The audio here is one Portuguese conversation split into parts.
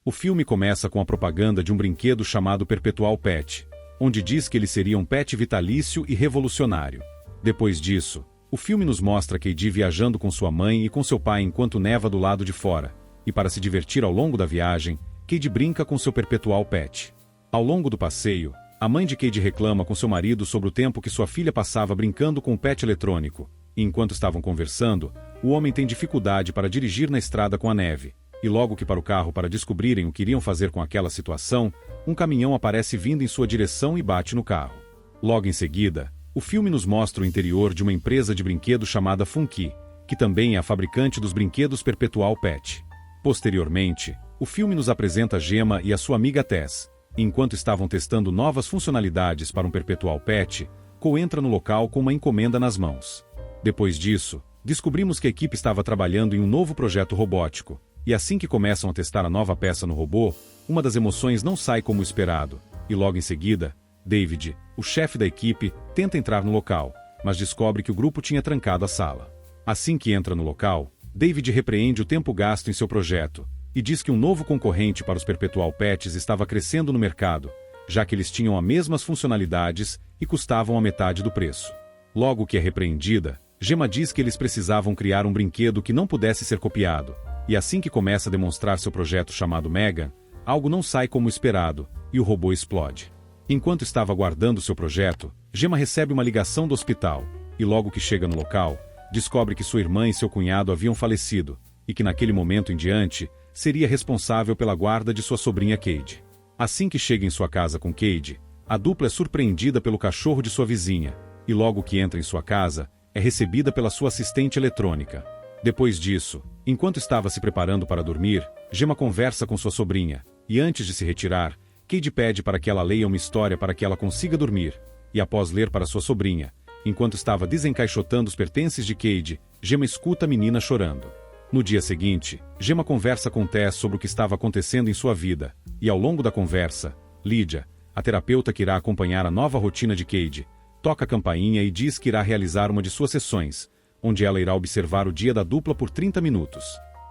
O filme começa com a propaganda de um brinquedo chamado Perpetual Pet, onde diz que ele seria um pet vitalício e revolucionário. Depois disso, o filme nos mostra Cady viajando com sua mãe e com seu pai enquanto neva do lado de fora, e para se divertir ao longo da viagem, Cady brinca com seu Perpetual Pet. Ao longo do passeio, a mãe de Cady reclama com seu marido sobre o tempo que sua filha passava brincando com o pet eletrônico, e enquanto estavam conversando, o homem tem dificuldade para dirigir na estrada com a neve, e logo que para o carro para descobrirem o que iriam fazer com aquela situação, um caminhão aparece vindo em sua direção e bate no carro. Logo em seguida, o filme nos mostra o interior de uma empresa de brinquedos chamada Funky, que também é a fabricante dos brinquedos Perpetual Pet. Posteriormente, o filme nos apresenta Gemma e a sua amiga Tess. Enquanto estavam testando novas funcionalidades para um Perpetual Pet, Cole entra no local com uma encomenda nas mãos. Depois disso, descobrimos que a equipe estava trabalhando em um novo projeto robótico, e assim que começam a testar a nova peça no robô, uma das emoções não sai como esperado, e logo em seguida, David, o chefe da equipe, tenta entrar no local, mas descobre que o grupo tinha trancado a sala. Assim que entra no local, David repreende o tempo gasto em seu projeto, e diz que um novo concorrente para os Perpetual Pets estava crescendo no mercado, já que eles tinham as mesmas funcionalidades e custavam a metade do preço. Logo que é repreendida, Gemma diz que eles precisavam criar um brinquedo que não pudesse ser copiado, e assim que começa a demonstrar seu projeto chamado Megan, algo não sai como esperado, e o robô explode. Enquanto estava aguardando seu projeto, Gemma recebe uma ligação do hospital, e logo que chega no local, descobre que sua irmã e seu cunhado haviam falecido, e que naquele momento em diante, seria responsável pela guarda de sua sobrinha Cady. Assim que chega em sua casa com Cady, a dupla é surpreendida pelo cachorro de sua vizinha, e logo que entra em sua casa, é recebida pela sua assistente eletrônica. Depois disso, enquanto estava se preparando para dormir, Gemma conversa com sua sobrinha, e antes de se retirar, Cady pede para que ela leia uma história para que ela consiga dormir, e após ler para sua sobrinha, enquanto estava desencaixotando os pertences de Cady, Gemma escuta a menina chorando. No dia seguinte, Gemma conversa com Tess sobre o que estava acontecendo em sua vida, e ao longo da conversa, Lydia, a terapeuta que irá acompanhar a nova rotina de Cady, toca a campainha e diz que irá realizar uma de suas sessões, onde ela irá observar o dia da dupla por 30 minutos.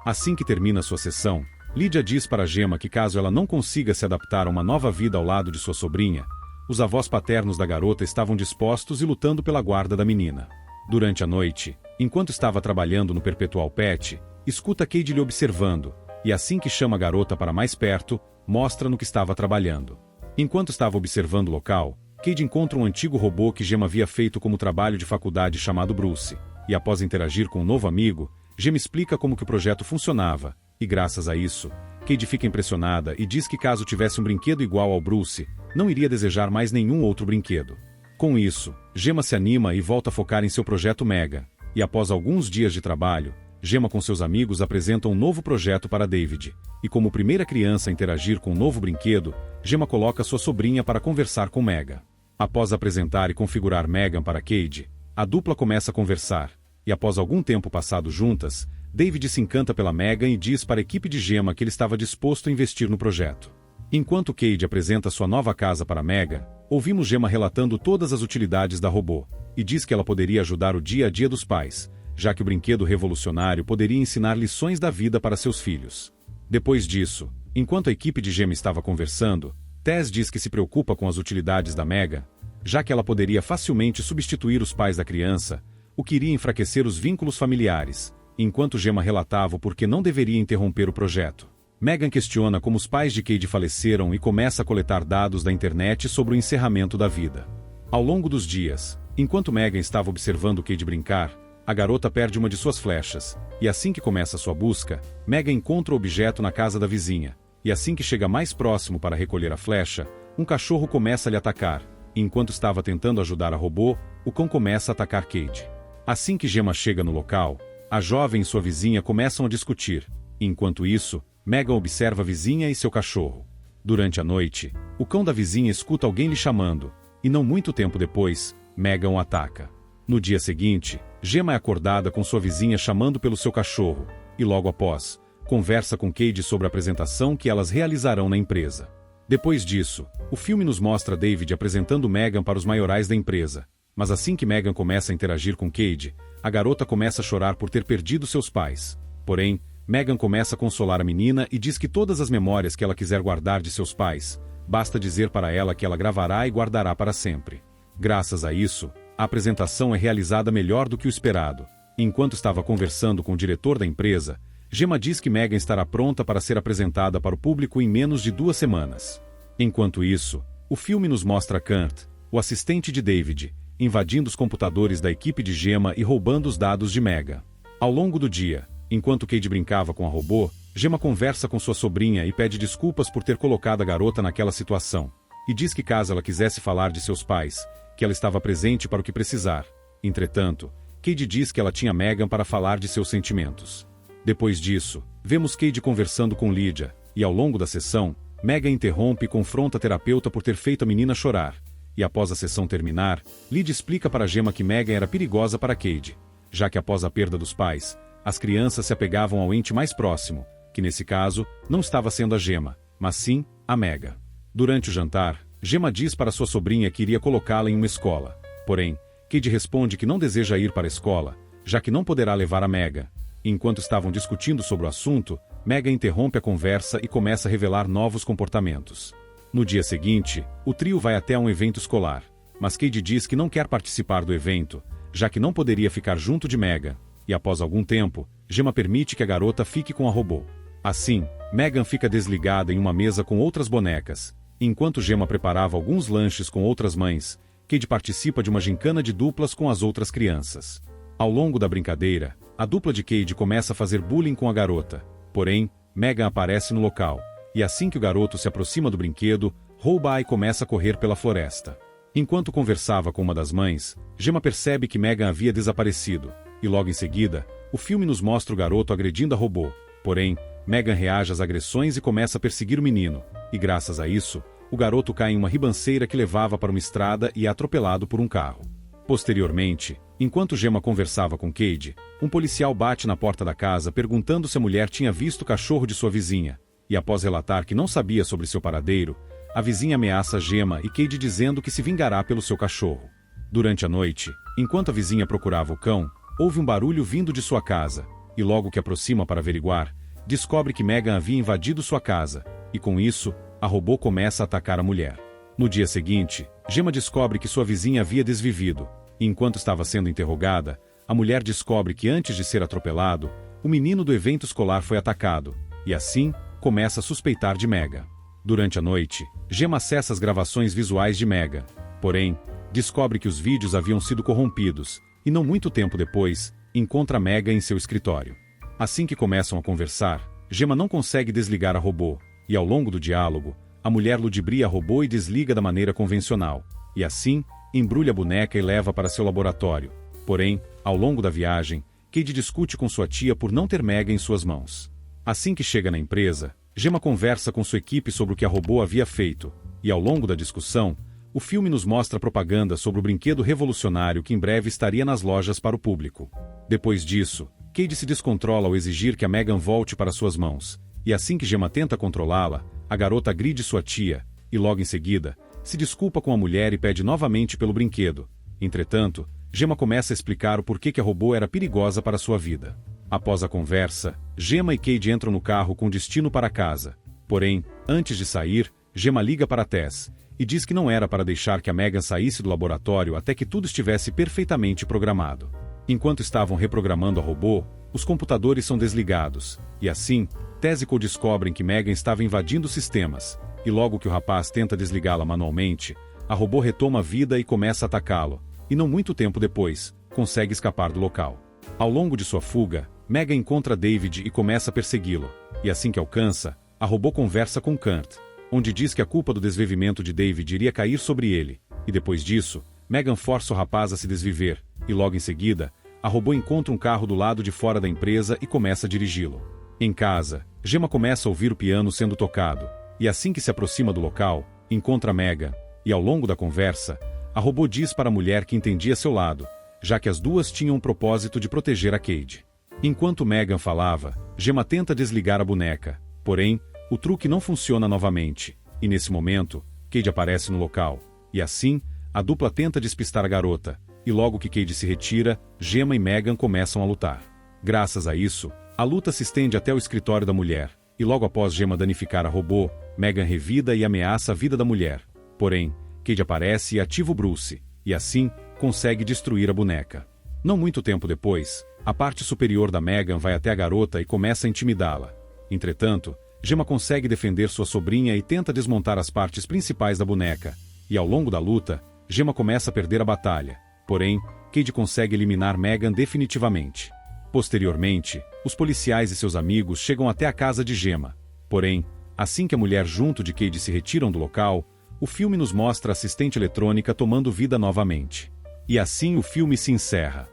Assim que termina sua sessão, Lydia diz para Gemma que caso ela não consiga se adaptar a uma nova vida ao lado de sua sobrinha, os avós paternos da garota estavam dispostos e lutando pela guarda da menina. Durante a noite, enquanto estava trabalhando no Perpetual Pet, escuta Cady lhe observando, e assim que chama a garota para mais perto, mostra no que estava trabalhando. Enquanto estava observando o local, Cady encontra um antigo robô que Gemma havia feito como trabalho de faculdade chamado Bruce, e após interagir com um novo amigo, Gemma explica como que o projeto funcionava, e graças a isso, Cady fica impressionada e diz que caso tivesse um brinquedo igual ao Bruce, não iria desejar mais nenhum outro brinquedo. Com isso, Gemma se anima e volta a focar em seu projeto Mega, e após alguns dias de trabalho, Gemma com seus amigos apresenta um novo projeto para David, e como primeira criança a interagir com um novo brinquedo, Gemma coloca sua sobrinha para conversar com Megan. Após apresentar e configurar Megan para Cady, a dupla começa a conversar, e após algum tempo passado juntas, David se encanta pela Megan e diz para a equipe de Gemma que ele estava disposto a investir no projeto. Enquanto Cady apresenta sua nova casa para Megan, ouvimos Gemma relatando todas as utilidades da robô, e diz que ela poderia ajudar o dia a dia dos pais, já que o brinquedo revolucionário poderia ensinar lições da vida para seus filhos. Depois disso, enquanto a equipe de Gemma estava conversando, Tess diz que se preocupa com as utilidades da Megan, já que ela poderia facilmente substituir os pais da criança, o que iria enfraquecer os vínculos familiares, enquanto Gemma relatava o porquê não deveria interromper o projeto. Megan questiona como os pais de Cady faleceram e começa a coletar dados da internet sobre o encerramento da vida. Ao longo dos dias, enquanto Megan estava observando Cady brincar, a garota perde uma de suas flechas, e assim que começa sua busca, Megan encontra o objeto na casa da vizinha, e assim que chega mais próximo para recolher a flecha, um cachorro começa a lhe atacar, e enquanto estava tentando ajudar a robô, o cão começa a atacar Cady. Assim que Gemma chega no local, a jovem e sua vizinha começam a discutir, e enquanto isso, Megan observa a vizinha e seu cachorro. Durante a noite, o cão da vizinha escuta alguém lhe chamando, e não muito tempo depois, Megan o ataca. No dia seguinte, Gemma é acordada com sua vizinha chamando pelo seu cachorro, e logo após, conversa com Cady sobre a apresentação que elas realizarão na empresa. Depois disso, o filme nos mostra David apresentando Megan para os maiorais da empresa, mas assim que Megan começa a interagir com Cady, a garota começa a chorar por ter perdido seus pais. Porém, Megan começa a consolar a menina e diz que todas as memórias que ela quiser guardar de seus pais, basta dizer para ela que ela gravará e guardará para sempre. Graças a isso, a apresentação é realizada melhor do que o esperado. Enquanto estava conversando com o diretor da empresa, Gemma diz que Megan estará pronta para ser apresentada para o público em menos de 2 semanas. Enquanto isso, o filme nos mostra Kurt, o assistente de David, invadindo os computadores da equipe de Gemma e roubando os dados de Megan. Ao longo do dia, enquanto Cade brincava com a robô, Gemma conversa com sua sobrinha e pede desculpas por ter colocado a garota naquela situação, e diz que caso ela quisesse falar de seus pais, que ela estava presente para o que precisar. Entretanto, Cade diz que ela tinha Megan para falar de seus sentimentos. Depois disso, vemos Cade conversando com Lydia, e ao longo da sessão, Megan interrompe e confronta a terapeuta por ter feito a menina chorar. E após a sessão terminar, Lydia explica para Gemma que Megan era perigosa para Cade, já que após a perda dos pais, as crianças se apegavam ao ente mais próximo, que nesse caso, não estava sendo a Gemma, mas sim, a Megan. Durante o jantar, Gemma diz para sua sobrinha que iria colocá-la em uma escola. Porém, Cade responde que não deseja ir para a escola, já que não poderá levar a Megan. Enquanto estavam discutindo sobre o assunto, Megan interrompe a conversa e começa a revelar novos comportamentos. No dia seguinte, o trio vai até um evento escolar, mas Cade diz que não quer participar do evento, já que não poderia ficar junto de Megan, e após algum tempo, Gemma permite que a garota fique com a robô. Assim, Megan fica desligada em uma mesa com outras bonecas. Enquanto Gemma preparava alguns lanches com outras mães, Cade participa de uma gincana de duplas com as outras crianças. Ao longo da brincadeira, a dupla de Cade começa a fazer bullying com a garota. Porém, Megan aparece no local, e assim que o garoto se aproxima do brinquedo, rouba-a e começa a correr pela floresta. Enquanto conversava com uma das mães, Gemma percebe que Megan havia desaparecido, e logo em seguida, o filme nos mostra o garoto agredindo a robô. Porém, Megan reage às agressões e começa a perseguir o menino, e graças a isso, o garoto cai em uma ribanceira que levava para uma estrada e é atropelado por um carro. Posteriormente, enquanto Gemma conversava com Cade, um policial bate na porta da casa perguntando se a mulher tinha visto o cachorro de sua vizinha, e após relatar que não sabia sobre seu paradeiro, a vizinha ameaça Gemma e Cade dizendo que se vingará pelo seu cachorro. Durante a noite, enquanto a vizinha procurava o cão, houve um barulho vindo de sua casa, e logo que aproxima para averiguar, descobre que Megan havia invadido sua casa, e com isso, a robô começa a atacar a mulher. No dia seguinte, Gemma descobre que sua vizinha havia desvivido, e enquanto estava sendo interrogada, a mulher descobre que antes de ser atropelado, o menino do evento escolar foi atacado, e assim, começa a suspeitar de Megan. Durante a noite, Gemma acessa as gravações visuais de Megan, porém, descobre que os vídeos haviam sido corrompidos, e não muito tempo depois, encontra Megan em seu escritório. Assim que começam a conversar, Gemma não consegue desligar a robô, e ao longo do diálogo, a mulher ludibria a robô e desliga da maneira convencional, e assim, embrulha a boneca e leva para seu laboratório. Porém, ao longo da viagem, Cade discute com sua tia por não ter Megan em suas mãos. Assim que chega na empresa, Gemma conversa com sua equipe sobre o que a robô havia feito, e ao longo da discussão, o filme nos mostra propaganda sobre o brinquedo revolucionário que em breve estaria nas lojas para o público. Depois disso, Cade se descontrola ao exigir que a Megan volte para suas mãos, e assim que Gemma tenta controlá-la, a garota agride sua tia, e logo em seguida, se desculpa com a mulher e pede novamente pelo brinquedo. Entretanto, Gemma começa a explicar o porquê que a robô era perigosa para sua vida. Após a conversa, Gemma e Cade entram no carro com destino para casa. Porém, antes de sair, Gemma liga para Tess, e diz que não era para deixar que a Megan saísse do laboratório até que tudo estivesse perfeitamente programado. Enquanto estavam reprogramando a robô, os computadores são desligados, e assim, Tess e Cole descobrem que Megan estava invadindo os sistemas, e logo que o rapaz tenta desligá-la manualmente, a robô retoma a vida e começa a atacá-lo, e não muito tempo depois, consegue escapar do local. Ao longo de sua fuga, Megan encontra David e começa a persegui-lo, e assim que alcança, a robô conversa com Kurt, onde diz que a culpa do desvivimento de David iria cair sobre ele, e depois disso, Megan força o rapaz a se desviver, e logo em seguida, a robô encontra um carro do lado de fora da empresa e começa a dirigi-lo. Em casa, Gemma começa a ouvir o piano sendo tocado, e assim que se aproxima do local, encontra Megan, e ao longo da conversa, a robô diz para a mulher que entendia seu lado, já que as duas tinham um propósito de proteger a Cade. Enquanto Megan falava, Gemma tenta desligar a boneca, porém, o truque não funciona novamente, e nesse momento, Cade aparece no local, e assim, a dupla tenta despistar a garota, e logo que Cade se retira, Gemma e Megan começam a lutar. Graças a isso, A luta se estende até o escritório da mulher, e logo após Gemma danificar a robô, Megan revida e ameaça a vida da mulher. Porém, Cade aparece e ativa o Bruce, e assim, consegue destruir a boneca. Não muito tempo depois, a parte superior da Megan vai até a garota e começa a intimidá-la. Entretanto, Gemma consegue defender sua sobrinha e tenta desmontar as partes principais da boneca, e ao longo da luta, Gemma começa a perder a batalha. Porém, Cade consegue eliminar Megan definitivamente. Posteriormente, os policiais e seus amigos chegam até a casa de Gemma. Porém, assim que a mulher junto de Cade se retiram do local, o filme nos mostra a assistente eletrônica tomando vida novamente. E assim o filme se encerra.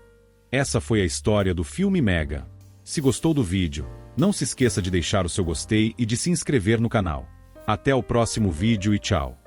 Essa foi a história do filme Megan. Se gostou do vídeo, não se esqueça de deixar o seu gostei e de se inscrever no canal. Até o próximo vídeo e tchau!